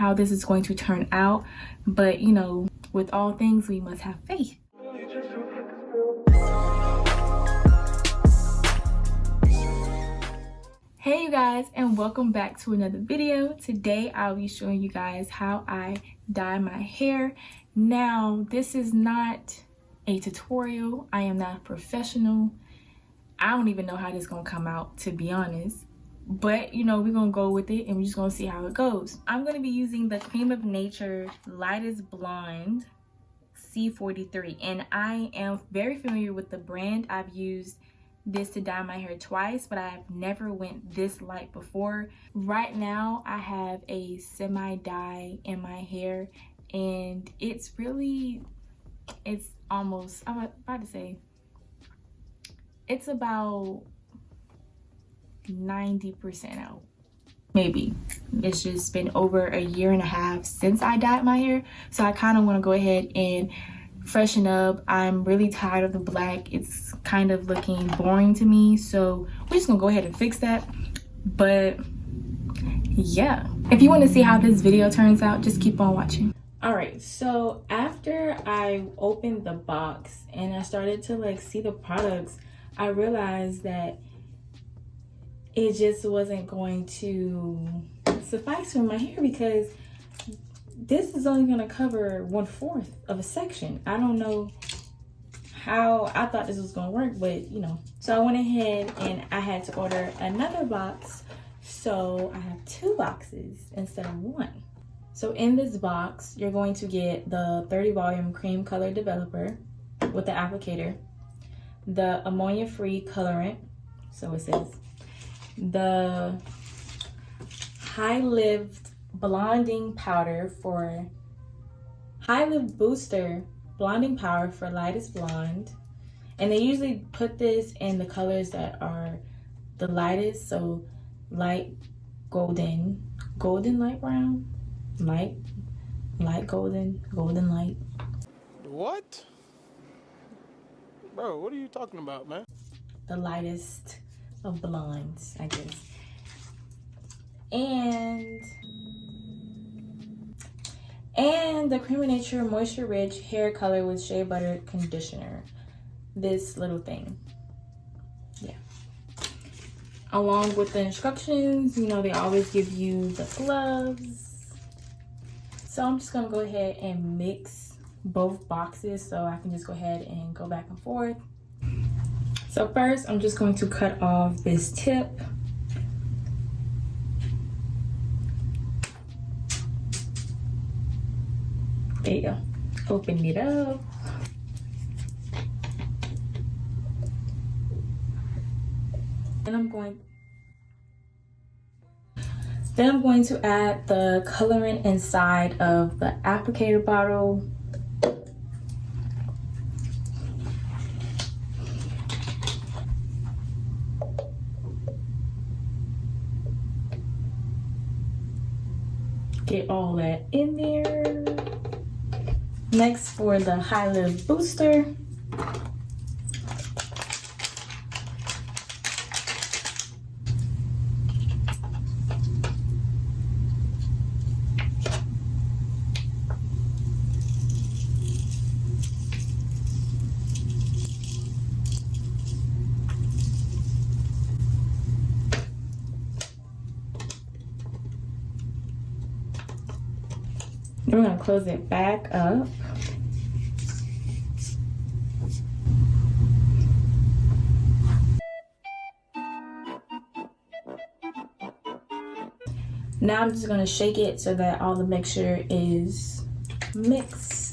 how this is going to turn out, but you know, with all things we must have faith. Hey you guys, and welcome back to another video. Today I'll be showing you guys how I dye my hair. Now, this is not a tutorial. I am not a professional. I don't even know how this is gonna come out, to be honest. But you know, we're gonna go with it and we're just gonna see how it goes. I'm gonna be using the Creme of Nature Lightest Blonde C43, and I am very familiar with the brand. I've used this to dye my hair twice, but I've never went this light before. Right now I have a semi dye in my hair, and it's almost, I'm about to say, it's about 90% out, maybe. It's just been over a year and a half since I dyed my hair, so I kind of want to go ahead and freshen up. I'm really tired of the black. It's kind of looking boring to me, so we're just gonna go ahead and fix that. But yeah, if you want to see how this video turns out, just keep on watching. All right, so after I opened the box and I started to like see the products, I realized that it just wasn't going to suffice for my hair, because this is only gonna cover 1/4 of a section. I don't know how I thought this was gonna work, but you know. So I went ahead and I had to order another box. So I have 2 boxes instead of 1. So in this box, you're going to get the 30 volume cream color developer with the applicator, the ammonia-free colorant, so it says, the high-lived blonding powder for high-lived booster blonding powder for lightest blonde, and they usually put this in the colors that are the lightest, so light golden light brown, light golden light. What? Bro, what are you talking about, man? The lightest of blondes, I guess. And the Creme of Nature Moisture Rich Hair Color with Shea Butter Conditioner. This little thing. Yeah. Along with the instructions, you know, they always give you the gloves. So I'm just gonna go ahead and mix both boxes so I can just go ahead and go back and forth. So first, I'm just going to cut off this tip. There you go. Open it up. And I'm going to add the colorant inside of the applicator bottle. Get all that in there. Next, for the high-live booster, we're gonna close it back up. Now I'm just gonna shake it so that all the mixture is mixed.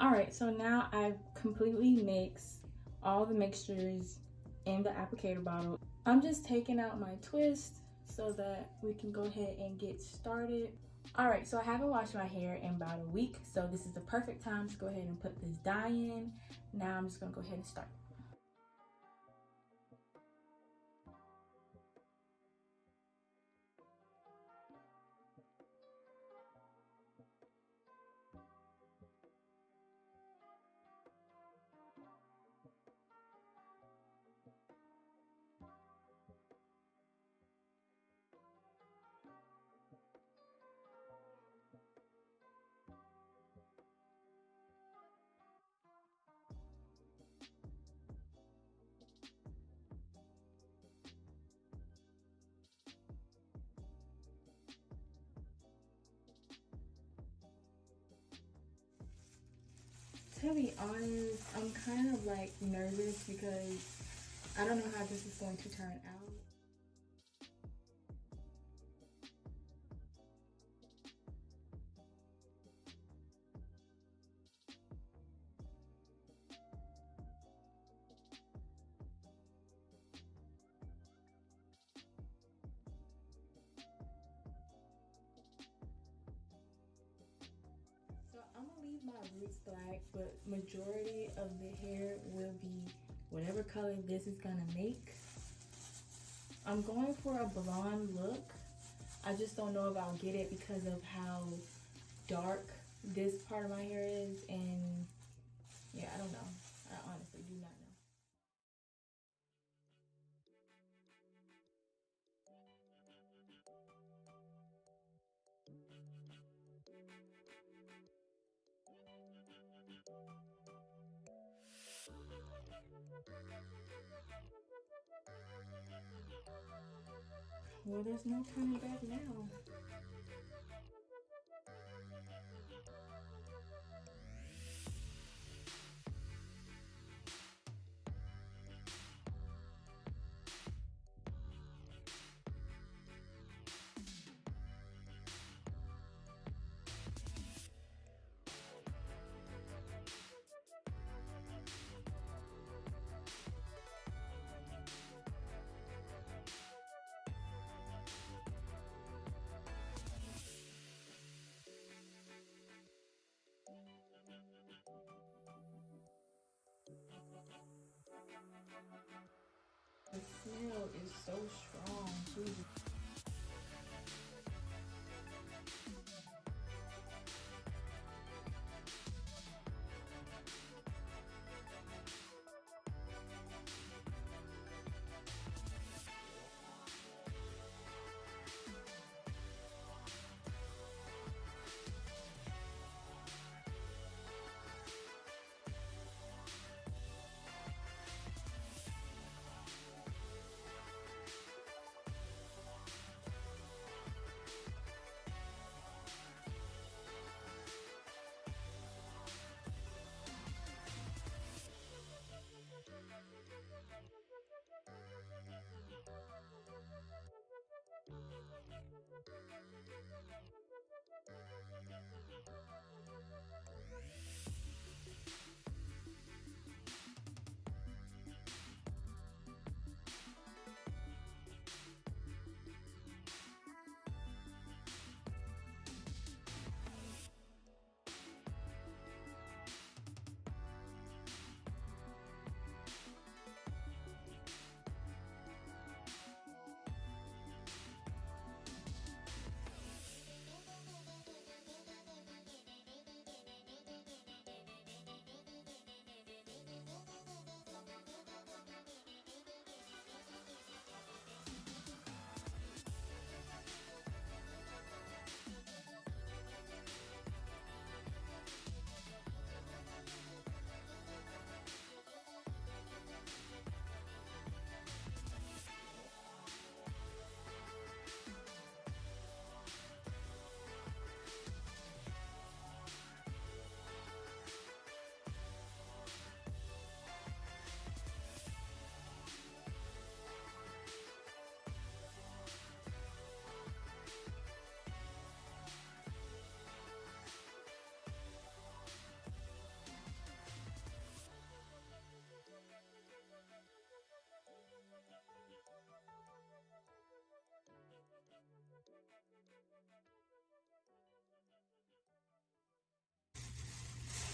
Alright, so now I've completely mixed all the mixtures in the applicator bottle. I'm just taking out my twist so that we can go ahead and get started. All right, so I haven't washed my hair in about a week, so this is the perfect time to go ahead and put this dye in. Now I'm just gonna go ahead and start. To be honest, I'm kind of like nervous because I don't know how this is going to turn out. So I'm gonna leave my roots black, but majority of the hair will be whatever color this is gonna make. I'm going for a blonde look. I just don't know if I'll get it because of how dark this part of my hair is, and yeah, I don't know. I honestly do not know. Well, there's no turning back now. The smell is so strong. Jesus.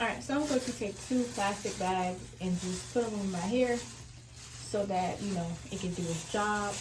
Alright, so I'm going to take 2 plastic bags and just put them in my hair so that, you know, it can do its job.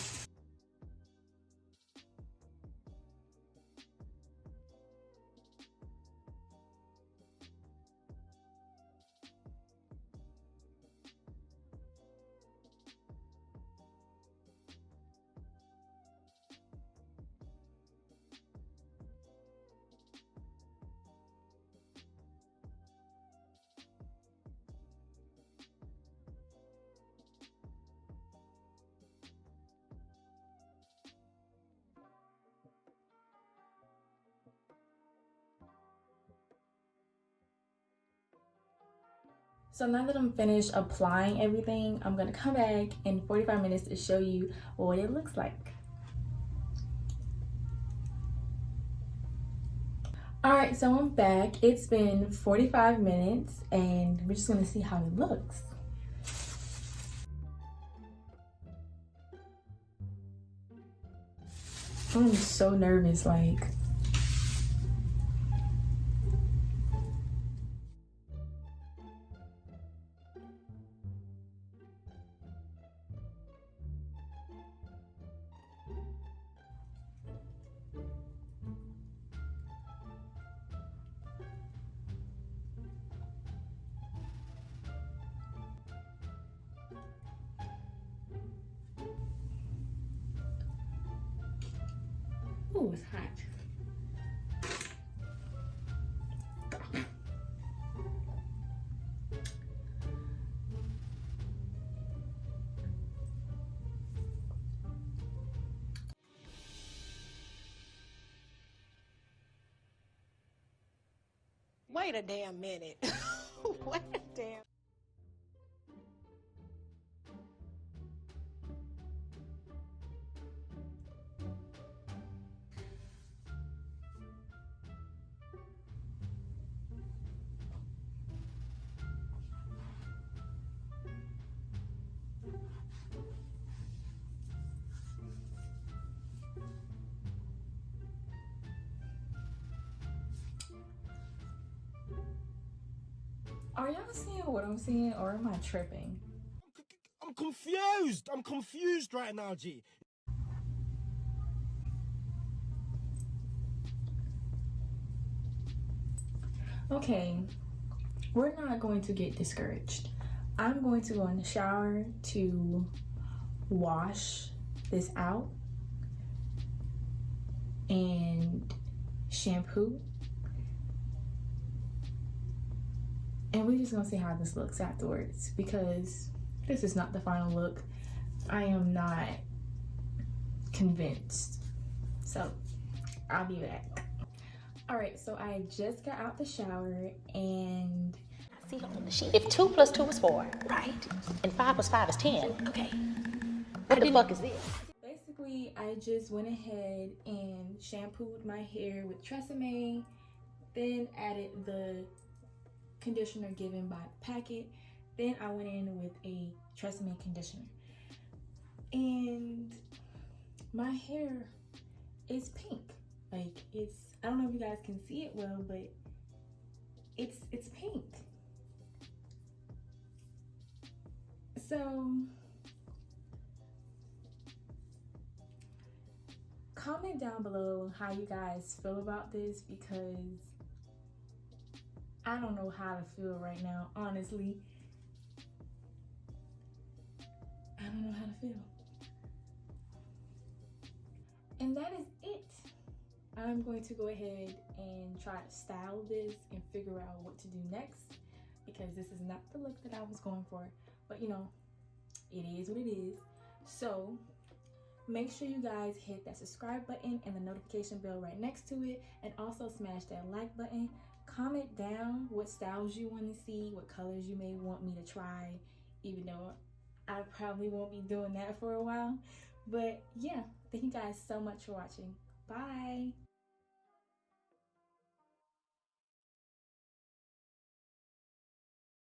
So now that I'm finished applying everything, I'm gonna come back in 45 minutes to show you what it looks like. Alright, so I'm back. It's been 45 minutes and we're just gonna see how it looks. I'm so nervous, like. Ooh, it's hot. Wait a damn minute. Wait a damn. Are y'all seeing what I'm seeing or am I tripping? I'm confused. I'm confused right now, G. Okay, we're not going to get discouraged. I'm going to go in the shower to wash this out and shampoo. And we're just gonna see how this looks afterwards because this is not the final look. I am not convinced. So I'll be back. All right, so I just got out the shower and See on the sheet. If 2 plus 2 is 4, right? And 5 plus 5 is 10. Okay. What the fuck is this? basically I just went ahead and shampooed my hair with Tresemme, then added the conditioner given by the packet. Then I went in with a Tresemme conditioner. And my hair is pink. Like I don't know if you guys can see it well, but it's pink. So comment down below how you guys feel about this because I don't know how to feel right now, honestly. I don't know how to feel. And that is it. I'm going to go ahead and try to style this and figure out what to do next because this is not the look that I was going for. But you know, it is what it is. So make sure you guys hit that subscribe button and the notification bell right next to it, and also smash that like button. Comment down what styles you want to see, what colors you may want me to try, even though I probably won't be doing that for a while. But yeah, thank you guys so much for watching. Bye.